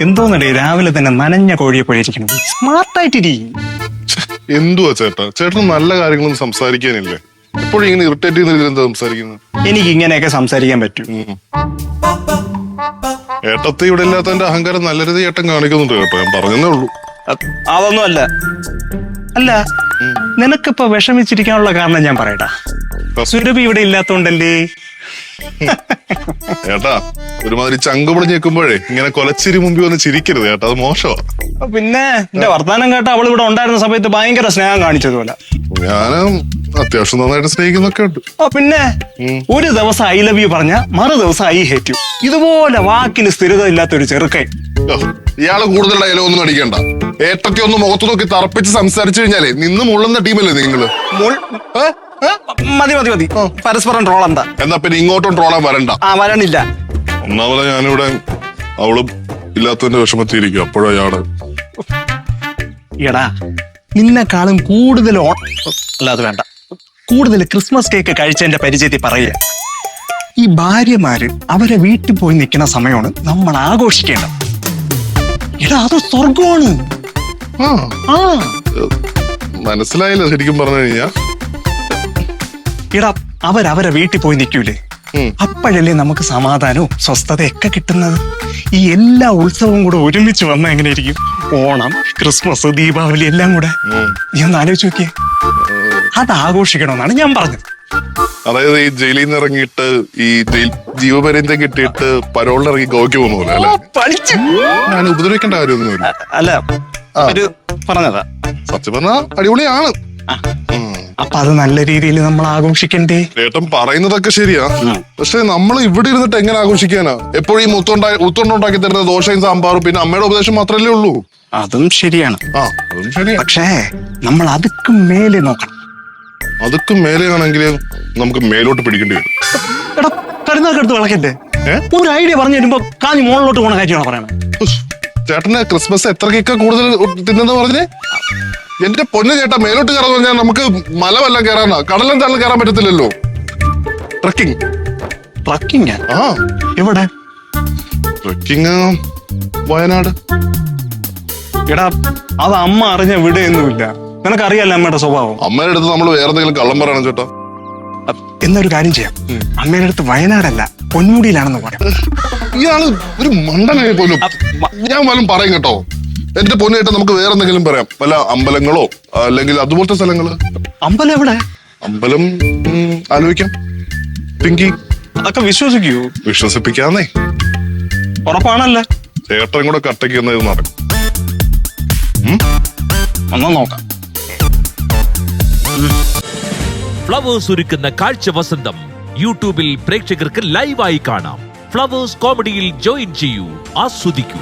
എന്തോന്നടേ രാവിലെ തന്നെ നനഞ്ഞ കോഴിയെ പോയിരിക്കണം. സ്മാർട്ടായിട്ടിരി. എന്തുവാ ചേട്ടാ, ചേട്ടന് നല്ല കാര്യങ്ങളൊന്നും സംസാരിക്കാനില്ലേ? എപ്പോഴും ഇങ്ങനെ ഇറിറ്റേറ്റ് ചെയ്യുന്ന എന്താ സംസാരിക്കുന്നത്? എനിക്ക് ഇങ്ങനെയൊക്കെ സംസാരിക്കാൻ പറ്റും. ഏട്ടത്തെ ഇവിടെ ഇല്ലാത്തതിന്റെ അഹങ്കാരം നല്ല രീതി ഏട്ടൻ കാണിക്കുന്നുണ്ട് കേട്ടോ. ഞാൻ പറഞ്ഞതേ ഉള്ളൂ. അതൊന്നും അല്ല. അല്ല, നിനക്കിപ്പോ വിഷമിച്ചിരിക്കാനുള്ള കാരണം ഞാൻ പറയട്ടാ. സുരഭി ഇവിടെ ഇല്ലാത്തോണ്ടല്ലേ. ഏട്ടാ, ഒരുമാതിരി ചങ്ക് പൊടിഞ്ഞ് നിൽക്കുമ്പോഴേ ഇങ്ങനെ കൊലച്ചിരി മുമ്പിൽ വന്ന് ചിരിക്കരുത് കേട്ടോ, അത് മോശമാ. പിന്നെ എന്റെ വർത്താനം കേട്ട അവൾ ഇവിടെ ഉണ്ടായിരുന്ന സമയത്ത് ഭയങ്കര സ്നേഹം കാണിച്ചതുപോലെ. ഞാനും അത്യാവശ്യം നന്നായിട്ട് സ്നേഹിക്കുന്നൊക്കെ ഉണ്ട്. പിന്നെ ഒരു ദിവസം ഐ ലവ് യു പറഞ്ഞ മറു ദിവസം ഐ ഹേറ്റ് യു. ഇതുപോലെ വാക്കിന് സ്ഥിരത ഇല്ലാത്തൊരു ചെറുക്കൻ. ഇയാള് കൂടുതൽ ഡയലോഗ് ഒന്നും അടിക്കണ്ട. ഏട്ടത്തെ ഒന്ന് മുഖത്ത് നോക്കി തറപ്പിച്ച് സംസാരിച്ചു കഴിഞ്ഞാലേ നിന്ന് മുള്ളുന്ന ടീമല്ലേ നിങ്ങള്? മതി മതി മതി, പരസ്പരം ട്രോൾ എന്താ? എന്നാ പിന്നെ ഇങ്ങോട്ടും ട്രോളാൻ വരണ്ട. വരണില്ല. ഒന്നാമത് ഞാനിവിടെ അവള് ഇല്ലാത്തതിന്റെ വിഷമത്തിയിരിക്കും. അപ്പോഴാ അയാള് എടാ നിന്നെക്കാളും കൂടുതൽ അല്ലാതെ വേണ്ട, കൂടുതൽ ക്രിസ്മസ് കേക്ക് കഴിച്ചതിന്റെ പരിചയത്തിൽ പറയുക. ഈ ഭാര്യമാര് അവരെ വീട്ടിൽ പോയി നിൽക്കുന്ന സമയമാണ് നമ്മൾ ആഘോഷിക്കേണ്ടത്. എടാ അത് സ്വർഗമാണ്. മനസ്സിലായില്ല ശരിക്കും പറഞ്ഞു കഴിഞ്ഞാ. എടാ അവരവരെ വീട്ടിൽ പോയി നിൽക്കൂലേ, അപ്പോഴല്ലേ നമുക്ക് സമാധാനവും സ്വസ്ഥതയൊക്കെ കിട്ടുന്നത്. ഈ എല്ലാ ഉത്സവവും കൂടെ ഒരുമിച്ച് വന്ന എങ്ങനെയായിരിക്കും? ഓണം, ക്രിസ്മസ്, ദീപാവലി എല്ലാം കൂടെ നീ ഒന്ന് ആലോചിച്ച് നോക്കിയേ. അത് ആഘോഷിക്കണമെന്നാണ് ഞാൻ പറഞ്ഞത്. അതായത് ഈ ജയിലിൽ നിന്ന് ഇറങ്ങിയിട്ട് ഈ ജീവപര്യന്തം കിട്ടിയിട്ട് പരോളിനിറങ്ങി ഗോവയ്ക്ക് പോകുന്ന പോലെ അല്ലെ? ഞാൻ ഉപദ്രവിക്കേണ്ട കാര്യമൊന്നുമില്ല. അല്ല, പറഞ്ഞതാ. സത്യം പറഞ്ഞാ അടിപൊളിയാണ്. അപ്പൊ അത് നല്ല രീതിയിൽ നമ്മൾ ആഘോഷിക്കണ്ടേ? ഏട്ടൻ പറയുന്നതൊക്കെ ശരിയാ, പക്ഷെ നമ്മൾ ഇവിടെ ഇരുന്നിട്ട് എങ്ങനെ ആഘോഷിക്കാനാ? എപ്പോഴും ഈ മുത്തോണ്ടുണ്ടാക്കി തരുന്ന ദോശയും സാമ്പാറും പിന്നെ അമ്മയുടെ ഉപദേശം മാത്രല്ലേ ഉള്ളൂ. അതും ശരിയാണ്. അതും ശരിയാ. പക്ഷേ നമ്മൾ അതുക്കും മേലെ നോക്കണം. അതുക്കും മേലെയാണെങ്കിൽ നമുക്ക് മേലോട്ട് പിടിക്കേണ്ടി വരും. എടാ കരുന്നാക്കെടുത്ത് വിളക്കണ്ടേ? ഒരു ഐഡിയ പറഞ്ഞു തരുമ്പോ കാഞ്ഞ് മുകളിലോട്ട് പോണ കാര്യമാണ് പറയണേ. ചേട്ടന് ക്രിസ്മസ് എത്ര കേക്കാ കൂടുതൽ തിന്നെന്ന് പറഞ്ഞേ? എന്റെ പൊന്നു ചേട്ടാ, മേലോട്ട് കയറാന്ന് പറഞ്ഞാൽ നമുക്ക് മല വല്ലം കയറാനാ, കടലും തള്ളം കയറാൻ പറ്റത്തില്ലല്ലോ. ട്രക്കിംഗ്. ട്രക്കിംഗ്? എവിടെ? ട്രക്കിംഗ് വയനാട്. എടാ അത് അമ്മ അറിഞ്ഞ വിടയൊന്നുമില്ല. നിനക്കറിയാലോ അമ്മയുടെ സ്വഭാവം. അമ്മയുടെ അടുത്ത് നമ്മൾ വേറെ എന്തെങ്കിലും കള്ളം പറയണം ചേട്ടാ. എന്നൊരു കാര്യം ചെയ്യാം, അമ്മയുടെ അടുത്ത് വയനാടല്ല പൊന്മുടിയിലാണെന്ന് പറയാം. ഇയാള് ഒരു മണ്ടനായി പോലും. ഞാൻ വല്ലതും പറയും കേട്ടോ. എന്റെ പൊന്നായിട്ട് നമുക്ക് വേറെ എന്തെങ്കിലും പറയാം, വല്ല അമ്പലങ്ങളോ അല്ലെങ്കിൽ അതുപോലത്തെ സ്ഥലങ്ങള്. അമ്പലം എവിടെ? അമ്പലം ആലോചിക്കാം. പിങ്കി അതൊക്കെ വിശ്വസിക്കൂ? വിശ്വസിപ്പിക്കാന്നേ. ഉറപ്പാണല്ലേ? ചേട്ടൻ കൂടെ കട്ടയ്ക്ക് ഇത് നടക്കും. എന്നാ നോക്കാം. ഫ്ലവേഴ്സ് ഒരുക്കുന്ന കാഴ്ച വസന്തം യൂട്യൂബിൽ പ്രേക്ഷകർക്ക് ലൈവായി കാണാം. ഫ്ലവേഴ്സ് കോമഡിയിൽ ജോയിൻ ചെയ്യൂ, ആസ്വദിക്കൂ.